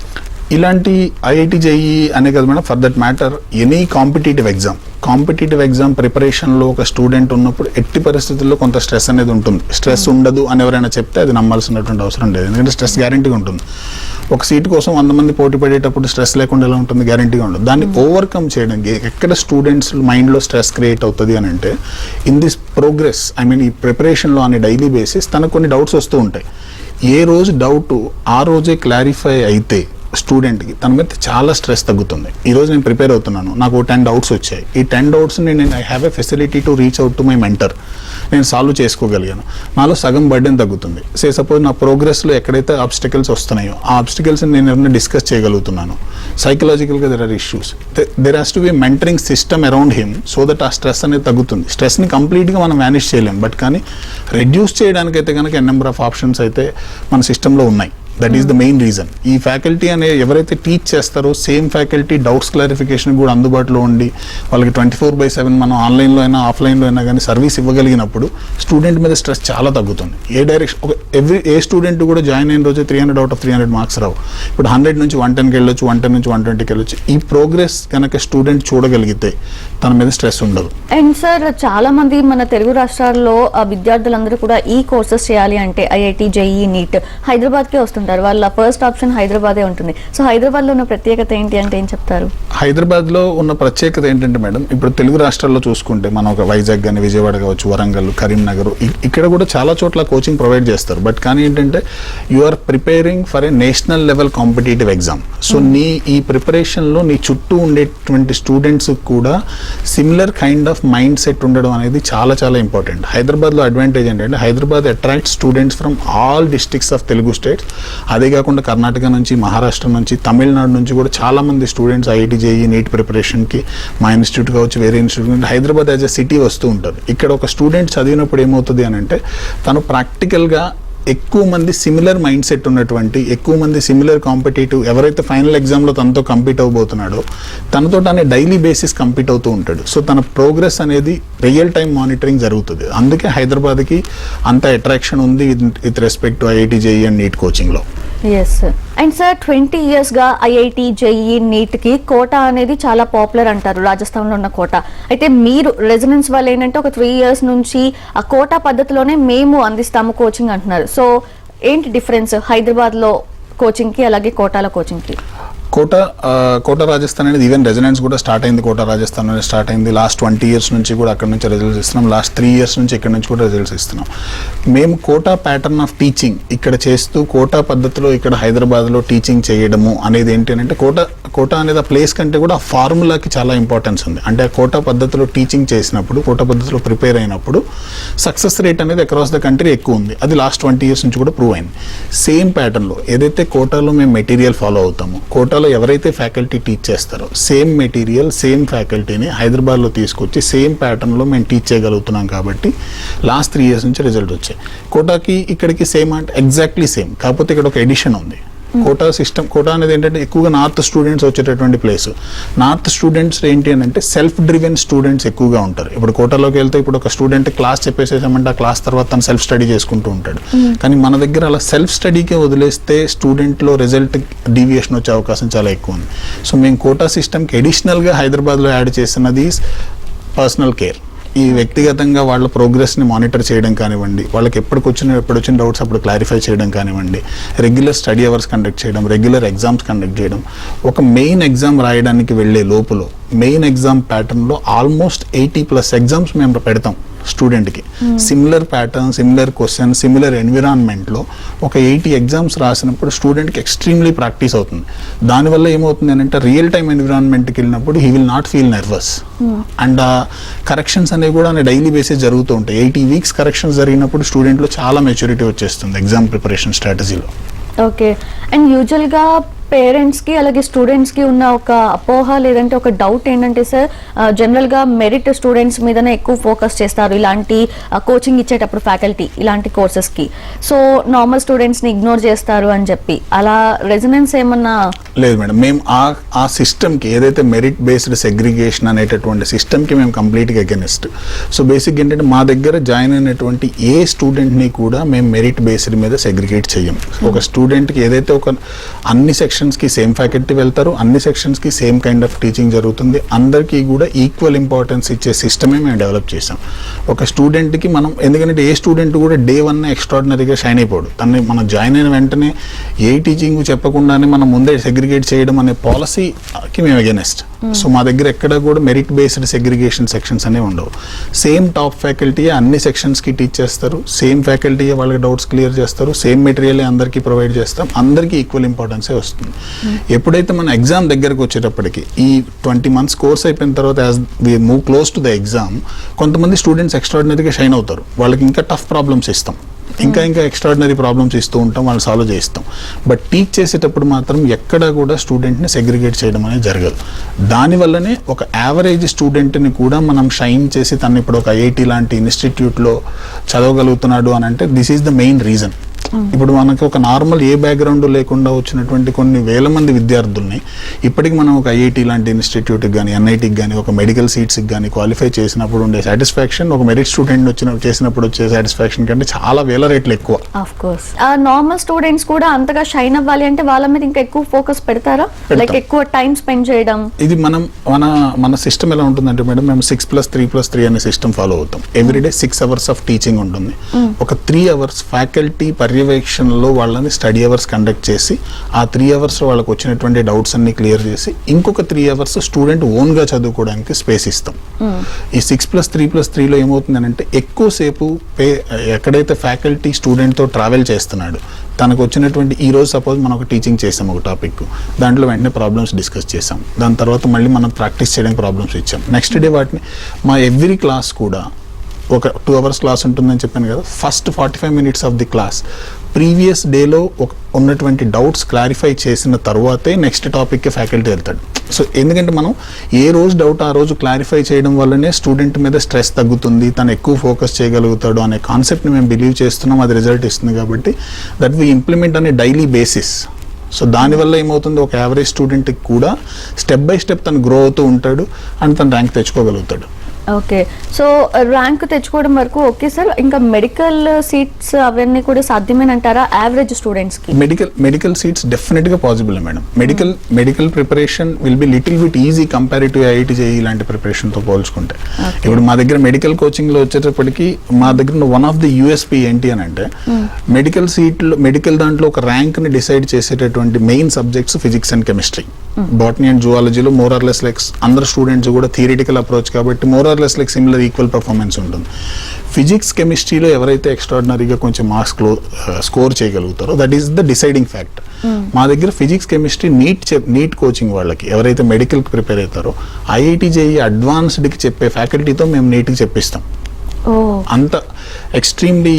ఇలాంటి ఐఐటి జేఈ అనే కదా madam, for that matter any competitive exam ప్రిపరేషన్లో ఒక స్టూడెంట్ ఉన్నప్పుడు ఎట్టి పరిస్థితుల్లో కొంత స్ట్రెస్ అనేది ఉంటుంది. స్ట్రెస్ ఉండదు అని ఎవరైనా చెప్తే అది నమ్మాల్సినటువంటి అవసరం లేదు, ఎందుకంటే స్ట్రెస్ గ్యారంటీగా ఉంటుంది. ఒక సీట్ కోసం 100 మంది పోటీ పడేటప్పుడు స్ట్రెస్ లేకుండా ఎలా ఉంటుంది? గ్యారంటీగా ఉండదు. దాన్ని ఓవర్కమ్ చేయడానికి ఎక్కడ స్టూడెంట్స్ మైండ్లో స్ట్రెస్ క్రియేట్ అవుతుంది అని అంటే, ఇన్ దిస్ ప్రోగ్రెస్ ఈ ప్రిపరేషన్లో అనే డైలీ బేసిస్ తనకు కొన్ని డౌట్స్ వస్తూ ఉంటాయి. ఏ రోజు డౌట్ ఆ రోజే క్లారిఫై అయితే స్టూడెంట్కి తన మీద చాలా స్ట్రెస్ తగ్గుతుంది. ఈరోజు నేను ప్రిపేర్ అవుతున్నాను, నాకు 10 డౌట్స్ వచ్చాయి. ఈ 10 డౌట్స్ని నేను I have a facility to reach out to my mentor, నేను సాల్వ్ చేసుకోగలిగాను, నాలో సగం బర్డెన్ తగ్గుతుంది. సపోజ్ నా ప్రోగ్రెస్లో ఎక్కడైతే ఆబ్స్టికల్స్ వస్తున్నాయో ఆ ఆబ్స్టికల్స్ని నేను ఏమైనా డిస్కస్ చేయగలుగుతున్నాను. సైకలాజికల్గా there are issues, there has to be mentoring system around him so that ఆ స్ట్రెస్ అనేది తగ్గుతుంది. స్ట్రెస్ని కంప్లీట్గా మనం మేనేజ్ చేయలేం, బట్ కానీ రెడ్యూస్ చేయడానికైతే కనుక నెంబర్ ఆఫ్ ఆప్షన్స్ అయితే మన సిస్టంలో ఉన్నాయి. That is the main reason. ఈ ఫ్యాకల్టీ అనే ఎవరైతే టీచ్ చేస్తారో సేమ్ ఫ్యాకల్టీ డౌట్స్ క్లారిఫికేషన్ కూడా అందుబాటులో ఉండి వాళ్ళకి 24/7 మనం ఆన్లైన్లో అయినా ఆఫ్లైన్లో అయినా కానీ సర్వీస్ ఇవ్వగలిగినప్పుడు స్టూడెంట్ మీద స్ట్రెస్ చాలా తగ్గుతుంది. ఏ డైరెక్షన్ ఏ స్టూడెంట్ కూడా జాయిన్ అయిన రోజు 300 out of 300 మార్క్స్ రావు. ఇప్పుడు 100 నుంచి 110కి వెళ్ళొచ్చు, 110 నుంచి 120కి వెళ్ళొచ్చు. ఈ ప్రోగ్రెస్ కనుక స్టూడెంట్ చూడగలిగితే తన మీద స్ట్రెస్ ఉండదు. అండ్ సార్, చాలా మంది మన తెలుగు రాష్ట్రాల్లో విద్యార్థులందరూ కూడా ఈ కోర్సెస్ చేయాలి అంటే ఐఐటి, జేఈ, నీట్ హైదరాబాద్కే వస్తుంటారు. వాళ్ళ ఫస్ట్ ఆప్షన్ హైదరాబాదే ఉంటుంది. సో హైదరాబాద్లో ఉన్న ప్రత్యేకత ఏంటి అంటే ఏం చెప్తారు? హైదరాబాద్లో ఉన్న ప్రత్యేకత ఏంటంటే మేడం, ఇప్పుడు తెలుగు రాష్ట్రాల్లో చూసుకుంటే మనం ఒక వైజాగ్ కానీ, విజయవాడ కావచ్చు, వరంగల్, కరీంనగర్, ఇక్కడ కూడా చాలా చోట్ల కోచింగ్ ప్రొవైడ్ చేస్తారు. బట్ కానీ ఏంటంటే you are preparing for a national level competitive exam. So నీ ఈ ప్రిపరేషన్లో నీ చుట్టూ ఉండేటువంటి స్టూడెంట్స్ కూడా similar kind of mind set ఉండడం అనేది చాలా చాలా ఇంపార్టెంట్. హైదరాబాద్లో అడ్వాంటేజ్ ఏంటంటే Hyderabad attract students from all districts of Telugu states. అదే కాకుండా కర్ణాటక నుంచి, మహారాష్ట్ర నుంచి, తమిళనాడు నుంచి కూడా చాలా మంది స్టూడెంట్స్ ఐఐటి, జేఈ, నీట్ ప్రిపరేషన్కి మా ఇన్స్టిట్యూట్ కావచ్చు, వేరే institute, Hyderabad as a city వస్తూ ఉంటారు. ఇక్కడ ఒక స్టూడెంట్ చదివినప్పుడు ఏమవుతుంది అని అంటే తను ప్రాక్టికల్గా ఎక్కువ మంది సిమిలర్ మైండ్ సెట్ ఉన్నటువంటి, ఎక్కువ మంది సిమిలర్ కాంపిటేటివ్, ఎవరైతే ఫైనల్ ఎగ్జామ్లో తనతో కంపీట్ అవబోతున్నాడో తనతో తనే డైలీ బేసిస్ కంపీట్ అవుతూ ఉంటాడు. సో తన ప్రోగ్రెస్ అనేది రియల్ టైం మానిటరింగ్ జరుగుతుంది. అందుకే హైదరాబాద్కి అంత అట్రాక్షన్ ఉంది with respect to IIT, JEE and NEET కోచింగ్లో. ఎస్. అండ్ సార్, 20 yearsగా ఐఐటి, జేఈ, నీట్కి కోటా అనేది చాలా పాపులర్ అంటారు, రాజస్థాన్లో ఉన్న కోటా. అయితే మీరు రెసిడెన్స్ వాళ్ళు ఏంటంటే ఒక 3 years నుంచి ఆ కోటా పద్ధతిలోనే మేము అందిస్తాము కోచింగ్ అంటున్నారు. సో ఏంటి డిఫరెన్స్ హైదరాబాద్లో కోచింగ్కి అలాగే కోటాలో కోచింగ్కి? కోటా రాజస్థాన్ అనేది ఈవెన్ రెసిడెన్స్ కూడా స్టార్ట్ అయింది. కోటా రాజస్థాన్ అనేది స్టార్ట్ అయింది. లాస్ట్ 20 years నుంచి కూడా అక్కడ నుంచి రిజల్ట్స్ ఇస్తున్నాం. లాస్ట్ 3 years నుంచి ఇక్కడ నుంచి కూడా రిజల్ట్స్ ఇస్తున్నాం. మేము కోటా ప్యాటర్న్ ఆఫ్ టీచింగ్ ఇక్కడ చేస్తూ కోటా పద్ధతిలో ఇక్కడ హైదరాబాద్లో టీచింగ్ చేయడము అనేది ఏంటి అంటే కోటా అనేది ఆ ప్లేస్ కంటే కూడా ఆ ఫార్ములాకి చాలా ఇంపార్టెన్స్ ఉంది. అంటే ఆ కోటా పద్ధతిలో టీచింగ్ చేసినప్పుడు, కోటా పద్ధతిలో ప్రిపేర్ అయినప్పుడు సక్సెస్ రేట్ అనేది అక్రాస్ ద కంట్రీ ఎక్కువ ఉంది. అది లాస్ట్ 20 years నుంచి కూడా ప్రూవ్ అయింది. సేమ్ ప్యాటర్న్లో ఏదైతే కోటాలో మేము మెటీరియల్ ఫాలో అవుతామో, కోటాలో ఎవరైతే ఫ్యాకల్టీ టీచ్ చేస్తారో సేమ్ మెటీరియల్, సేమ్ ఫ్యాకల్టీని హైదరాబాద్లో తీసుకొచ్చి సేమ్ ప్యాటర్న్లో మేము టీచ్ చేయగలుగుతున్నాం. కాబట్టి లాస్ట్ 3 years నుంచి రిజల్ట్ వచ్చాయి. కోటాకి ఇక్కడికి సేమ్ అంటే ఎగ్జాక్ట్లీ సేమ్, కాకపోతే ఇక్కడ ఒక ఎడిషన్ ఉంది. కోటా అనేది ఏంటంటే ఎక్కువగా నార్త్ స్టూడెంట్స్ వచ్చేటటువంటి ప్లేస్. నార్త్ స్టూడెంట్స్ ఏంటి అని అంటే సెల్ఫ్ డ్రివెన్ స్టూడెంట్స్ ఎక్కువగా ఉంటారు. ఇప్పుడు కోటాలోకి వెళ్తే ఇప్పుడు ఒక స్టూడెంట్ క్లాస్ చెప్పేసేసామంటే ఆ క్లాస్ తర్వాత తను సెల్ఫ్ స్టడీ చేసుకుంటూ ఉంటాడు. కానీ మన దగ్గర అలా సెల్ఫ్ స్టడీకే వదిలేస్తే స్టూడెంట్లో రిజల్ట్ డీవియేషన్ వచ్చే అవకాశం చాలా ఎక్కువ ఉంది. సో మేము కోటా సిస్టమ్కి అడిషనల్గా హైదరాబాద్లో యాడ్ చేసినది పర్సనల్ కేర్. ఈ వ్యక్తిగతంగా వాళ్ళ ప్రోగ్రెస్ని మానిటర్ చేయడం కానివ్వండి, వాళ్ళకి ఎప్పుడు వచ్చిన డౌట్స్ అప్పుడు క్లారిఫై చేయడం కానివ్వండి, రెగ్యులర్ స్టడీ అవర్స్ కండక్ట్ చేయడం, రెగ్యులర్ ఎగ్జామ్స్ కండక్ట్ చేయడం. ఒక మెయిన్ ఎగ్జామ్ రాయడానికి వెళ్ళే లోపల మెయిన్ ఎగ్జామ్ ప్యాటర్న్లో ఆల్మోస్ట్ 80+ ఎగ్జామ్స్ మేము పెడతాం స్టూడెంట్కి. Similar pattern, similar question, similar ఎన్విరాన్మెంట్లో ఒక 80 ఎగ్జామ్స్ రాసినప్పుడు స్టూడెంట్కి ఎక్స్ట్రీమ్లీ ప్రాక్టీస్ అవుతుంది. దానివల్ల ఏమవుతుంది అంటే రియల్ టైమ్ ఎన్విరాన్మెంట్కి వెళ్ళినప్పుడు he will not feel nervous. And corrections అనేవి కూడా డైలీ బేసిస్ జరుగుతూ ఉంటాయి. 80 వీక్స్ కరెక్షన్స్ జరిగినప్పుడు స్టూడెంట్లో చాలా మెచ్యూరిటీ వచ్చేస్తుంది ఎగ్జామ్ ప్రిపరేషన్ స్ట్రాటజీలో. ఓకే. అండ్ యూజువల్గా పేరెంట్స్కి అలాగే స్టూడెంట్స్కి ఉన్న ఒక అపోహ లేదంటే ఒక డౌట్ ఏంటంటే సార్, జనరల్గా మెరిట్ స్టూడెంట్స్ మీదనే ఎక్కువ ఫోకస్ చేస్తారు ఇలాంటి కోచింగ్ ఇచ్చేటప్పుడు ఫ్యాకల్టీ ఇలాంటి కోర్సెస్కి. సో నార్మల్ స్టూడెంట్స్ని ఇగ్నోర్ చేస్తారు అని చెప్పి అలా రెజనెన్స్ ఏమన్నా? లేదు మేడం, మేము ఆ సిస్టమ్కి ఏదైతే మెరిట్ బేస్డ్ సెగ్రిగేషన్ అనేటటువంటి సిస్టమ్కి మేము కంప్లీట్గా అగెనిస్ట్. సో బేసిక్ ఏంటంటే మా దగ్గర జాయిన్ అయినటువంటి ఏ స్టూడెంట్ని కూడా మేము మెరిట్ బేస్డ్ మీద సెగ్రిగేట్ చేయం. ఒక స్టూడెంట్కి ఏదైతే ఒక అన్ని సెక్షన్స్కి సేమ్ ఫ్యాకల్టీ వెళ్తారు, అన్ని సెక్షన్స్కి సేమ్ కైండ్ ఆఫ్ టీచింగ్ జరుగుతుంది, అందరికీ కూడా ఈక్వల్ ఇంపార్టెన్స్ ఇచ్చే సిస్టమే మేము డెవలప్ చేసాం. ఒక స్టూడెంట్కి మనం ఎందుకంటే ఏ స్టూడెంట్ కూడా డే 1 ఎక్స్ట్రాడినరీగా షైన్ అయిపోడు. తనని మనం జాయిన్ అయిన వెంటనే ఏ టీచింగ్ చెప్పకుండానే మనం ముందే సెగ్రిగేట్ చేయడం అనే పాలసీకి మేము అగెనిస్ట్. సో మా దగ్గర ఎక్కడ కూడా మెరిట్ బేస్డ్ సెగ్రిగేషన్ సెక్షన్స్ అనేవి ఉండవు. సేమ్ టాప్ ఫ్యాకల్టీ అన్ని సెక్షన్స్కి టీచ్ చేస్తారు, సేమ్ ఫ్యాకల్టీ వాళ్ళకి డౌట్స్ క్లియర్ చేస్తారు, సేమ్ మెటీరియల్ అందరికీ ప్రొవైడ్ చేస్తాం, అందరికీ ఈక్వల్ ఇంపార్టెన్సే వస్తుంది. ఎప్పుడైతే మన ఎగ్జామ్ దగ్గరకు వచ్చేటప్పటికి ఈ 20 months కోర్స్ అయిపోయిన తర్వాత as we move close to the exam, కొంతమంది స్టూడెంట్స్ ఎక్స్ట్రాడినరీగా షైన్ అవుతారు. వాళ్ళకి ఇంకా టఫ్ ప్రాబ్లమ్స్ ఇస్తాం, ఇంకా ఎక్స్ట్రాడినరీ ప్రాబ్లమ్స్ ఇస్తూ ఉంటాం, వాళ్ళు సాల్వ్ చేయిస్తాం. బట్ టీచ్ చేసేటప్పుడు మాత్రం ఎక్కడ కూడా స్టూడెంట్ని సెగ్రిగేట్ చేయడం అనేది జరగదు. దానివల్లనే ఒక యావరేజ్ స్టూడెంట్ని కూడా మనం షైన్ చేసి తను ఇప్పుడు ఒక ఐఐటి లాంటి ఇన్స్టిట్యూట్లో చదవగలుగుతున్నాడు అని అంటే this is the main reason. ఇప్పుడు మనకి ఒక నార్మల్ ఏ బ్యాక్గ్రౌండ్ లేకుండా వచ్చినటువంటి కొన్ని వేల మంది విద్యార్థుల్ని ఇప్పటికి మనం ఒక ఐఐటి లాంటి ఇన్స్టిట్యూట్కి కానీ ఎన్ఐటికి కానీ ఒక మెడికల్ సీట్స్కి కానీ క్వాలిఫై చేసినప్పుడు ఉండే సాటిస్ఫాక్షన్ ఒక మెరిట్ స్టూడెంట్ చేసినప్పుడు వచ్చే సాటిస్ఫాక్షన్ కంటే చాలా వేల రేట్లు ఎక్కువ. ఆఫ్ కోర్స్ నార్మల్ స్టూడెంట్స్ కూడా అంతగా షైన్ అవ్వాలి అంటే వాళ్ళ మీద ఇంకా ఎక్కువ ఫోకస్ పెడతారా, లైక్ ఎక్కువ టైం స్పెండ్ చేయడం? ఇది మన సిస్టమ్ ఎలా ఉంటుందంటే మేడం, మేము 6+3+3 అనే సిస్టమ్ ఫాలో అవుతాం. ఎవ్రీడే 6 hours ఆఫ్ టీచింగ్ ఉంటుంది. ఒక 3 hours ఫ్యాకల్టీ పర్యవేక్షణలో వాళ్ళని స్టడీ అవర్స్ కండక్ట్ చేసి ఆ 3 hours వాళ్ళకి వచ్చినటువంటి డౌట్స్ అన్ని క్లియర్ చేసి ఇంకొక 3 hours స్టూడెంట్ ఓన్గా చదువుకోవడానికి స్పేస్ ఇస్తాం. ఈ 6+3+3లో ఏమవుతుందంటే ఎక్కువసేపు ఎక్కడైతే ఫ్యాకల్టీ స్టూడెంట్తో ట్రావెల్ చేస్తున్నాడు, తనకు వచ్చినటువంటి ఈ రోజు సపోజ్ మనం ఒక టీచింగ్ చేసాం ఒక టాపిక్, దాంట్లో వెంటనే ప్రాబ్లమ్స్ డిస్కస్ చేసాం, దాని తర్వాత మళ్ళీ మనం ప్రాక్టీస్ చేయడానికి ప్రాబ్లమ్స్ ఇచ్చాం. నెక్స్ట్ డే వాటిని మా ఎవ్రీ క్లాస్ కూడా ఒక 2 hours క్లాస్ ఉంటుందని చెప్పాను కదా, first 45 minutes of the class previous డేలో ఉన్నటువంటి డౌట్స్ క్లారిఫై చేసిన తర్వాతే నెక్స్ట్ టాపిక్కి ఫ్యాకల్టీ వెళ్తాడు. సో ఎందుకంటే మనం ఏ రోజు డౌట్ ఆ రోజు క్లారిఫై చేయడం వల్లనే స్టూడెంట్ మీద స్ట్రెస్ తగ్గుతుంది, తను ఎక్కువ ఫోకస్ చేయగలుగుతాడు అనే కాన్సెప్ట్ని మేము బిలీవ్ చేస్తున్నాం. అది రిజల్ట్ ఇస్తుంది కాబట్టి దట్ వి ఇంప్లిమెంట్ అనే డైలీ బేసిస్. సో దానివల్ల ఏమవుతుంది, ఒక యావరేజ్ స్టూడెంట్కి కూడా స్టెప్ బై స్టెప్ తను గ్రో అవుతూ ఉంటాడు అండ్ తను ర్యాంక్ తెచ్చుకోగలుగుతాడు. ఓకే. సో ర్యాంక్ తెచ్చుకోవడం వరకు ఓకే సార్, ఇంకా మెడికల్ సీట్స్ అవన్నీ కూడా సాధ్యమేనంటారా యావరేజ్ స్టూడెంట్స్కి? మెడికల్ సీట్స్ డెఫినెట్గా possible madam. Medical preparation will be little bit easy comparative IIT JEE ఇలాంటి ప్రిపరేషన్తో పోల్చుకుంటే. ఇప్పుడు మా దగ్గర మెడికల్ కోచింగ్లో వచ్చేటప్పటికి మా దగ్గర వన్ ఆఫ్ ది యూఎస్పీ ఏంటి అని అంటే, మెడికల్ దాంట్లో ఒక ర్యాంక్ని డిసైడ్ చేసేటటువంటి main subjects physics and chemistry. Botany and జువాలజీలో మోర్ ఆర్ లెస్ లైక్ అందరు స్టూడెంట్స్ కూడా థియరిటికల్ అప్రోచ్ కాబట్టి more or less like similar equal performance ఉంటుంది. ఫిజిక్స్ కెమిస్ట్రీలో ఎవరైతే ఎక్స్ట్రాడినరీగా కొంచెం మార్క్స్ స్కోర్ చేయగలుగుతారో that is the deciding factor. మా దగ్గర ఫిజిక్స్ కెమిస్ట్రీ నీట్ కోచింగ్ వాళ్ళకి ఎవరైతే మెడికల్కి ప్రిపేర్ అవుతారో ఐఐటి జేఈ అడ్వాన్స్డ్కి చెప్పే ఫ్యాకల్టీతో మేము నీట్కి చెప్పిస్తాం. అంత ఎక్స్ట్రీమ్లీ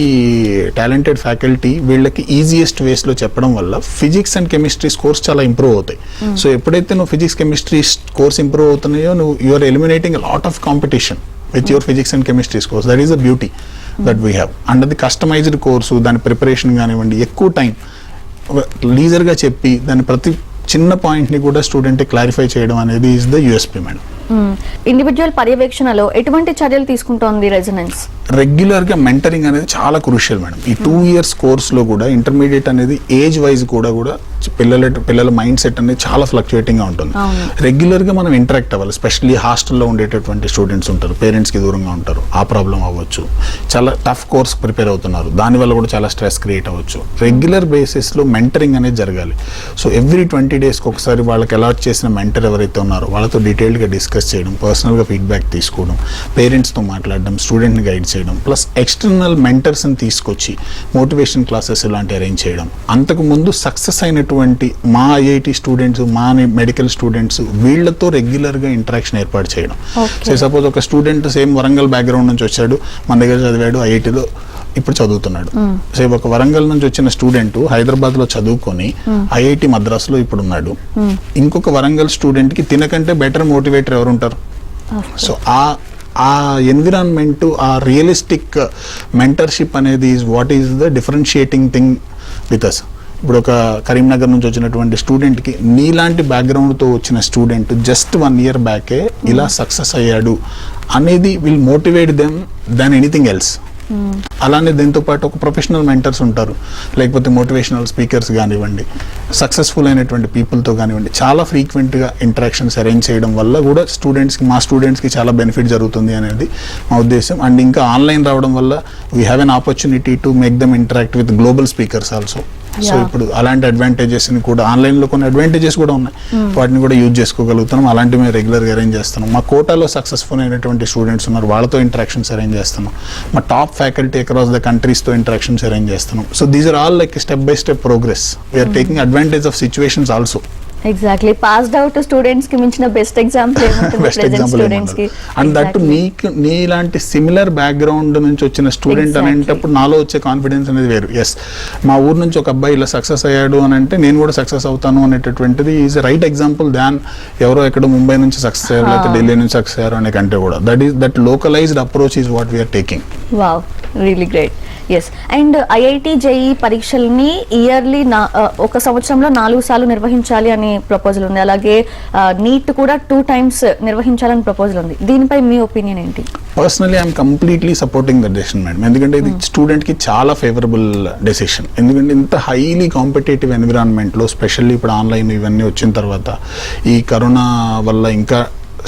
టాలెంటెడ్ ఫ్యాకల్టీ వీళ్ళకి ఈజియెస్ట్ వేస్లో చెప్పడం వల్ల ఫిజిక్స్ అండ్ కెమిస్ట్రీ స్కోర్స్ చాలా ఇంప్రూవ్ అవుతాయి. సో ఎప్పుడైతే నువ్వు ఫిజిక్స్ కెమిస్ట్రీ స్కోర్స్ ఇంప్రూవ్ అవుతున్నాయో you are eliminating a lot of competition with your physics and chemistry scores. That is the beauty that we have. And అది కస్టమైజ్డ్ కోర్సు, దాని ప్రిపరేషన్ కానివ్వండి, ఎక్కువ టైం ఒక లీజర్గా చెప్పి దాని ప్రతి చిన్న పాయింట్ని కూడా స్టూడెంట్ క్లారిఫై చేయడం అనేది is the USP madam. Individual పర్యవేక్షణలో ఎటువంటి చర్యలు తీసుకుంటోంది రెసిడెన్స్? రెగ్యులర్గా మెంటరింగ్ అనేది చాలా క్రూషియల్ మేడం. ఈ 2 years కోర్స్లో కూడా ఇంటర్మీడియట్ అనేది ఏజ్ వైజ్ కూడా పిల్లల మైండ్ సెట్ అనేది చాలా ఫ్లక్చుయేటింగ్గా ఉంటుంది. రెగ్యులర్గా మనం ఇంటరాక్ట్ అవ్వాలి. స్పెషల్లీ హాస్టల్లో ఉండేటటువంటి స్టూడెంట్స్ ఉంటారు, పేరెంట్స్కి దూరంగా ఉంటారు, ఆ ప్రాబ్లం అవ్వచ్చు. చాలా టఫ్ కోర్స్ ప్రిపేర్ అవుతున్నారు, దానివల్ల కూడా చాలా స్ట్రెస్ క్రియేట్ అవ్వచ్చు. రెగ్యులర్ బేసిస్లో మెంటరింగ్ అనేది జరగాలి. సో ఎవ్రీ 20 daysకి ఒకసారి వాళ్ళకి అలాట్ చేసిన మెంటర్ ఎవరైతే ఉన్నారో వాళ్ళతో డీటెయిల్డ్గా డిస్కస్ చేయడం, పర్సనల్గా ఫీడ్బ్యాక్ తీసుకోవడం, పేరెంట్స్తో మాట్లాడడం, స్టూడెంట్ని గైడ్ చేయడం, ప్లస్ ఎక్స్టర్నల్ మెంటర్స్ని తీసుకొచ్చి మోటివేషన్ క్లాసెస్ ఇలాంటి అరేంజ్ చేయడం. అంతకుముందు సక్సెస్ అయినటువంటి మా ఐఐటి స్టూడెంట్స్, మా మెడికల్ స్టూడెంట్స్ వీళ్ళతో రెగ్యులర్గా ఇంటరాక్షన్ ఏర్పాటు చేయడం. సో సపోజ్ ఒక స్టూడెంట్ సేమ్ వరంగల్ బ్యాక్గ్రౌండ్ నుంచి వచ్చాడు, మన దగ్గర చదివాడు, ఐఐటిలో ఇప్పుడు చదువుతున్నాడు. సో ఒక వరంగల్ నుంచి వచ్చిన స్టూడెంట్ హైదరాబాద్ లో చదువుకొని ఐఐటి మద్రాసులో ఇప్పుడు ఉన్నాడు. ఇంకొక వరంగల్ స్టూడెంట్ కి తినకంటే బెటర్ మోటివేటర్ ఎవరు ఉంటారు? సో ఆ ఎన్విరాన్మెంట్, ఆ రియలిస్టిక్ మెంటర్షిప్ అనేది is what is the differentiating thing with us. ఇప్పుడు ఒక కరీంనగర్ నుంచి వచ్చినటువంటి స్టూడెంట్కి నీలాంటి బ్యాక్గ్రౌండ్తో వచ్చిన స్టూడెంట్ జస్ట్ 1 year బ్యాకే ఇలా సక్సెస్ అయ్యాడు అనేది will motivate them than anything else. అలానే దీంతో పాటు ఒక ప్రొఫెషనల్ మెంటర్స్ ఉంటారు, లేకపోతే మోటివేషనల్ స్పీకర్స్ కానివ్వండి, సక్సెస్ఫుల్ అయినటువంటి పీపుల్తో కానివ్వండి, చాలా ఫ్రీక్వెంట్గా ఇంటరాక్షన్స్ అరేంజ్ చేయడం వల్ల కూడా మా స్టూడెంట్స్కి చాలా బెనిఫిట్ జరుగుతుంది అనేది మా ఉద్దేశం. అండ్ ఇంకా ఆన్లైన్ రావడం వల్ల we have an opportunity to make them interact with global speakers also. So ఇప్పుడు అలాంటి అడ్వాంటేజెస్ కూడా ఆన్లైన్లో కొన్ని అడ్వాంటేజెస్ కూడా ఉన్నాయి, వాటిని కూడా యూజ్ చేసుకోగలుగుతున్నాం. అలాంటివి మేము రెగ్యులర్గా అరేంజ్ చేస్తున్నాం. మా కోటాలో సక్సెస్ఫుల్ అయినటువంటి స్టూడెంట్స్ ఉన్నారు, వాళ్ళతో ఇంటరాక్షన్స్ అరేంజ్ చేస్తున్నాం. మా టాప్ ఫ్యాకల్టీ అక్రాస్ ద కంట్రీస్తో ఇంటరాక్షన్స్ అరేంజ్ చేస్తున్నాం. So these are all like step by step progress. We are taking advantage of situations also. Exactly, passed out students కి మించిన బెస్ట్ ఎగ్జాంపుల్ స్టూడెంట్స్ కి. అండ్ దట్ నీలాంటి సిమిలర్ బ్యాక్గ్రౌండ్ నుంచి వచ్చిన స్టూడెంట్ అనేటప్పుడు నాలో వచ్చే కాన్ఫిడెన్స్ అనేది వేరు. ఎస్, మా ఊరు నుంచి ఒక అబ్బాయి ఇలా సక్సెస్ అయ్యాడు అని అంటే నేను కూడా సక్సెస్ అవుతాను అనేటటువంటిది ఈజ్ రైట్ ఎగ్జాంపుల్ దాన్ ఎవరో ఎక్కడో ముంబై నుంచి సక్సెస్ అయ్యారు లేకపోతే ఢిల్లీ నుంచి సక్సెస్ అయ్యారు అనే కంటే కూడా that localised approach is what we are taking. Wow, really great. Yes, and IIT JEE పరీక్షల్ని ఇయర్లీ ఒక సంవత్సరంలో 4 సార్లు నిర్వహించాలి అని ప్రపోజల్ ఉంది. అలాగే నీట్ కూడా 2 times నిర్వహించాలని ప్రపోజల్ ఉంది. దీనిపై మీ ఒపీనియన్ ఏంటి? Personally I'm completely supporting the decision madam. ఎందుకంటే ఇది స్టూడెంట్కి చాలా ఫేవరబుల్ డెసిషన్. ఎందుకంటే ఇంత హైలీ కాంపిటేటివ్ ఎన్విరాన్మెంట్లో, స్పెషల్లీ ఇప్పుడు ఆన్లైన్ ఇవన్నీ వచ్చిన తర్వాత, ఈ కరోనా వల్ల ఇంకా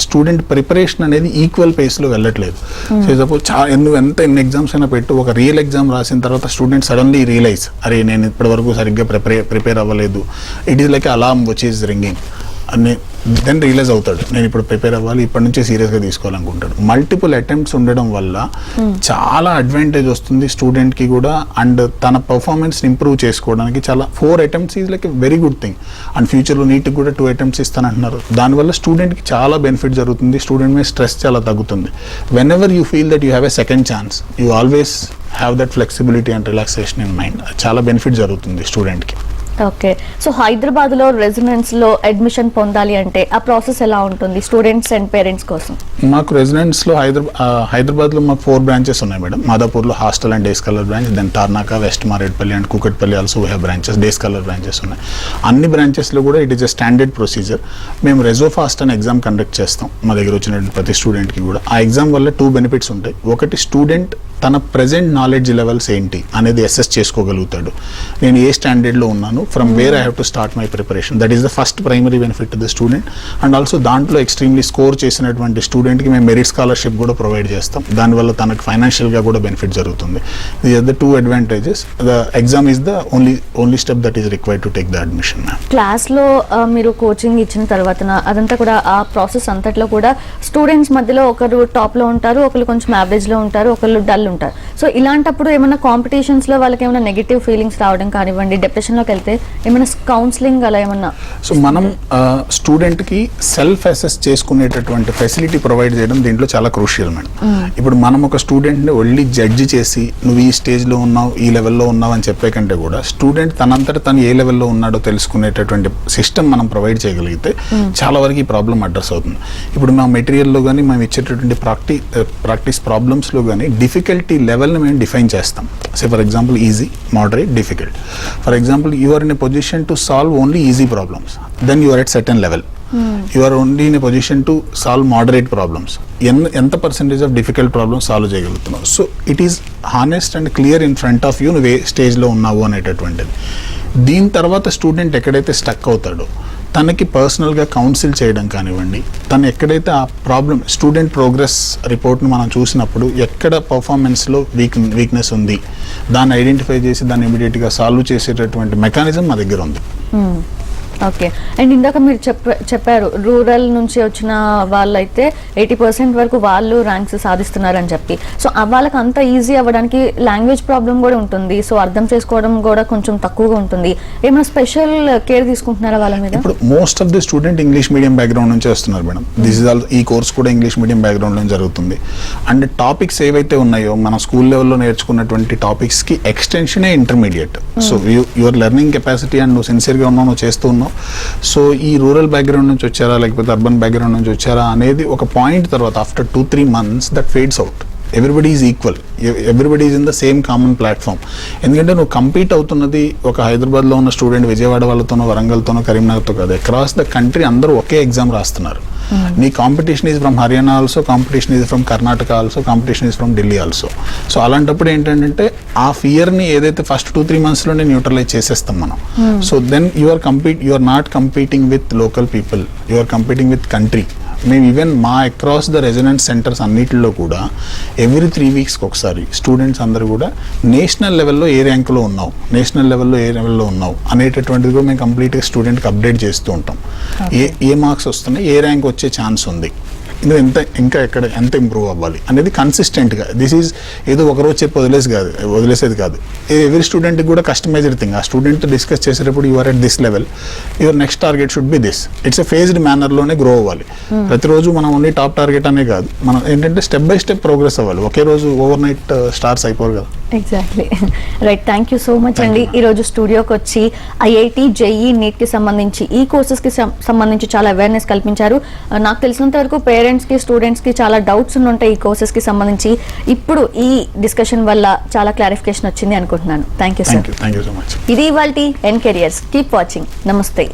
స్టూడెంట్ ప్రిపరేషన్ అనేది ఈక్వల్ పేస్లో వెళ్ళట్లేదు. సో సపోజ్ ఎన్ని ఎగ్జామ్స్ అయినా పెట్టు, ఒక రియల్ ఎగ్జామ్ రాసిన తర్వాత స్టూడెంట్ సడన్లీ రియలైజ్, అరే నేను ఇప్పటి వరకు సరిగ్గా ప్రిపేర్ అవ్వలేదు. It is like alarm which is ringing అని దెన్ రియలైజ్ అవుతాడు, నేను ఇప్పుడు ప్రిపేర్ అవ్వాలి, ఇప్పటి నుంచే సీరియస్గా తీసుకోవాలనుకుంటాడు. మల్టిపుల్ అటెంప్ట్స్ ఉండడం వల్ల చాలా అడ్వాంటేజ్ వస్తుంది స్టూడెంట్కి కూడా. అండ్ తన పర్ఫార్మెన్స్ని ఇంప్రూవ్ చేసుకోవడానికి చాలా 4 attempts is like a very good thing. And ఫ్యూచర్లో నీట్కి కూడా 2 attempts ఇస్తానంటున్నారు. దానివల్ల స్టూడెంట్కి చాలా బెనిఫిట్ జరుగుతుంది, స్టూడెంట్ మీద స్ట్రెస్ చాలా తగ్గుతుంది. When ever you feel that you have a second chance, you always have that flexibility and relaxation in mind. చాలా బెనిఫిట్ జరుగుతుంది స్టూడెంట్కి. ఓకే, సో హైదరాబాద్ లో రెసిడెన్స్ లో అడ్మిషన్ పొందాలి అంటే ఆ ప్రాసెస్ ఎలా ఉంటుంది స్టూడెంట్స్ అండ్ పేరెంట్స్ కోసం? మాకు రెసిడెన్స్ లో హైదరాబాద్ లో మాకు 4 branches ఉన్నాయి మేడం. మాదాపూర్లో hostel and day scholar branch, then Tarnaka, West Marredpally and Kukatpally also we have branches, day scholar branches ఉన్నాయి. అన్ని బ్రాంచెస్లో కూడా it is a standard procedure. మేము రెజోఫాస్ట్ అనే ఎగ్జామ్ కండక్ట్ చేస్తాం మా దగ్గర వచ్చినటువంటి ప్రతి స్టూడెంట్కి కూడా. ఆ ఎగ్జామ్ వల్ల 2 benefits ఉంటాయి. ఒకటి, స్టూడెంట్ తన ప్రెజెంట్ నాలెడ్జ్ లెవెల్స్ ఏంటి అనేది అసెస్ చేసుకోగలుగుతాడు. నేను ఏ స్టాండర్డ్లో ఉన్నాను, from where I have to start my preparation, that is the first primary benefit to the student. And also దాంట్లో ఎక్స్ట్రీమ్లీ స్కోర్ చేసినటువంటి స్టూడెంట్కి మేము మెరిట్ స్కాలర్షిప్ కూడా ప్రొవైడ్ చేస్తాం. దానివల్ల తనకు ఫైనాన్షియల్గా కూడా బెనిఫిట్ జరుగుతుంది. These are the 2 advantages. The exam is the only step that is required to take the admission. క్లాస్లో మీరు కోచింగ్ ఇచ్చిన తర్వాత అదంతా కూడా ఆ ప్రాసెస్ అంతట్లో కూడా స్టూడెంట్స్ మధ్యలో ఒకరు టాప్లో ఉంటారు, ఒకరు కొంచెం యావరేజ్లో ఉంటారు, ఒకరు డల్ ఉంటారు. సో ఇలాంటప్పుడు ఏమైనా కాంపిటీషన్స్లో వాళ్ళకి ఏమైనా నెగిటివ్ ఫీలింగ్స్ రావడం కానివ్వండి, డిప్రెషన్లోకి వెళ్తే ఏమైనా కౌన్సిలింగ్ అలా ఏమన్నా? సో మనం స్టూడెంట్కి సెల్ఫ్ అసెస్ చేసుకునేటటువంటి ఫెసిలిటీ ప్రొవైడ్ చేయడం దీంట్లో చాలా క్రూషియల్ మేడం. ఇప్పుడు మనం ఒక స్టూడెంట్ని ఒళ్ళి జడ్జి చేసి నువ్వు ఈ స్టేజ్లో ఉన్నావు, ఈ లెవెల్లో ఉన్నావు అని చెప్పే కంటే కూడా స్టూడెంట్ తనంతట తను ఏ లెవెల్లో ఉన్నాడో తెలుసుకునేటటువంటి సిస్టమ్ మనం ప్రొవైడ్ చేయగలిగితే చాలా వరకు ఈ ప్రాబ్లం అడ్రస్ అవుతుంది. ఇప్పుడు మా మెటీరియల్లో కానీ మేము ఇచ్చేటటువంటి ప్రాక్టీస్ ప్రాబ్లమ్స్లో కానీ డిఫికల్ట్ డిఫికల్టీ లెవెల్ని మేము డిఫైన్ చేస్తాం. Say for example easy, moderate, difficult. For example you are in a position to solve only easy problems, then you are at certain level. You are only in a position to solve moderate problems, ఎంత percentage of difficult problems solve చేయగలుగుతున్నావు. So it is honest and clear in front of you నువ్వు ఏ స్టేజ్లో ఉన్నావు అనేటటువంటిది. దీని తర్వాత స్టూడెంట్ ఎక్కడైతే స్టక్ అవుతాడో తనకి పర్సనల్గా కౌన్సిల్ చేయడం కానివ్వండి, తను ఎక్కడైతే ఆ ప్రాబ్లమ్ స్టూడెంట్ ప్రోగ్రెస్ రిపోర్ట్ను మనం చూసినప్పుడు ఎక్కడ పర్ఫార్మెన్స్లో వీక్నెస్ ఉంది దాన్ని ఐడెంటిఫై చేసి దాన్ని ఇమీడియట్గా సాల్వ్ చేసేటటువంటి మెకానిజం మా దగ్గర ఉంది. ఓకే. అండ్ ఇందాక మీరు చెప్పారు రూరల్ నుంచి వచ్చిన వాళ్ళైతే 80% వరకు వాళ్ళు ర్యాంక్స్ సాధిస్తున్నారని చెప్పి. సో వాళ్ళకి అంత ఈజీ అవ్వడానికి లాంగ్వేజ్ ప్రాబ్లం కూడా ఉంటుంది, సో అర్థం చేసుకోవడం కూడా కొంచెం తక్కువగా ఉంటుంది. ఏమైనా స్పెషల్ కేర్ తీసుకుంటున్నారా వాళ్ళ మీద? ఇప్పుడు most of the student English medium background నుంచి వస్తున్నారు మేడం. దిస్ ఇస్ ఆల్, ఈ కోర్స్ కూడా ఇంగ్లీష్ మీడియం బ్యాక్గ్రౌండ్ నుంచి జరుగుతుంది. అండ్ టాపిక్స్ ఏవైతే ఉన్నాయో మన స్కూల్ లెవెల్లో నేర్చుకున్నటువంటి టాపిక్స్కి ఎక్స్టెన్షనే intermediate. So your learning capacity and నువ్వు సిన్సియర్గా ఉన్నావు, నువ్వు చేస్తూ ఉన్నావు. సో ఈ రూరల్ బ్యాక్గ్రౌండ్ నుంచి వచ్చారా లేకపోతే అర్బన్ బ్యాక్గ్రౌండ్ నుంచి వచ్చారా అనేది ఒక పాయింట్ తర్వాత after 2-3 months that fades out. Everybody is equal, everybody is in the same common platform. ఎందుకంటే నువ్వు కంపీట్ అవుతున్నది ఒక హైదరాబాద్లో ఉన్న స్టూడెంట్ విజయవాడ వాళ్ళతోనో వరంగల్తోనో కరీంనగర్తో కాదు, అక్రాస్ ద కంట్రీ అందరూ ఒకే ఎగ్జామ్ రాస్తున్నారు. నీ competition is from Haryana also, competition is from Karnataka also, competition is from Delhi also. So అలాంటప్పుడు ఏంటంటే ఆ ఫియర్ని ఏదైతే ఫస్ట్ 2-3 monthsలోనే న్యూట్రలైజ్ చేసేస్తాం మనం. So then you are not competing with local people, you are competing with country. మేము ఈవెన్ మా అక్రాస్ ద రెసిడెన్స్ సెంటర్స్ అన్నిటిలో కూడా ఎవ్రీ 3 weeks ఒకసారి స్టూడెంట్స్ అందరూ కూడా నేషనల్ లెవెల్లో ఏ ర్యాంకులో ఉన్నావు, నేషనల్ లెవెల్లో ఏ లెవెల్లో ఉన్నావు అనేటటువంటిది కూడా మేము కంప్లీట్గా స్టూడెంట్కి అప్డేట్ చేస్తూ ఉంటాం. ఏ మార్క్స్ వస్తున్నాయి, ఏ ర్యాంక్ వచ్చే ఛాన్స్ ఉంది, ఇంకా ఎంత ఇంప్రూవ్ అవ్వాలి అనేది కన్సిస్టెంట్గా. దిస్ ఈజ్ ఏదో ఒకరోజు చెప్పి వదిలేసేది కాదు. ఎవరి స్టూడెంట్కి కూడా కస్టమైజ్డ్ థింగ్. ఆ స్టూడెంట్ డిస్కస్ చేసేటప్పుడు you are at this level, your next target should be this. It's a phased మేనర్లోనే గ్రో అవ్వాలి. ప్రతిరోజు మనం ఓన్లీ టాప్ టార్గెట్ అనే కాదు, మనం ఏంటంటే స్టెప్ బై స్టెప్ ప్రోగ్రెస్ అవ్వాలి. ఒకే రోజు ఓవర్ నైట్ స్టార్స్ అయిపోరు కదా. Exactly right. Thank you so much అండి. ఈరోజు స్టూడియోకి వచ్చి ఐఐటి, జేఈ, నీట్కి సంబంధించి ఈ కోర్సెస్కి సంబంధించి చాలా అవేర్నెస్ కల్పించారు. నాకు తెలిసినంత వరకు పేరెంట్స్కి, స్టూడెంట్స్కి చాలా డౌట్స్ ఉంటాయి ఈ కోర్సెస్కి సంబంధించి. ఇప్పుడు ఈ డిస్కషన్ వల్ల చాలా క్లారిఫికేషన్ వచ్చింది అనుకుంటున్నాను. Thank you sir. Thank you so much. ఇది ఇవాల్టి ఎన్ కెరియర్స్. Keep watching. నమస్తే.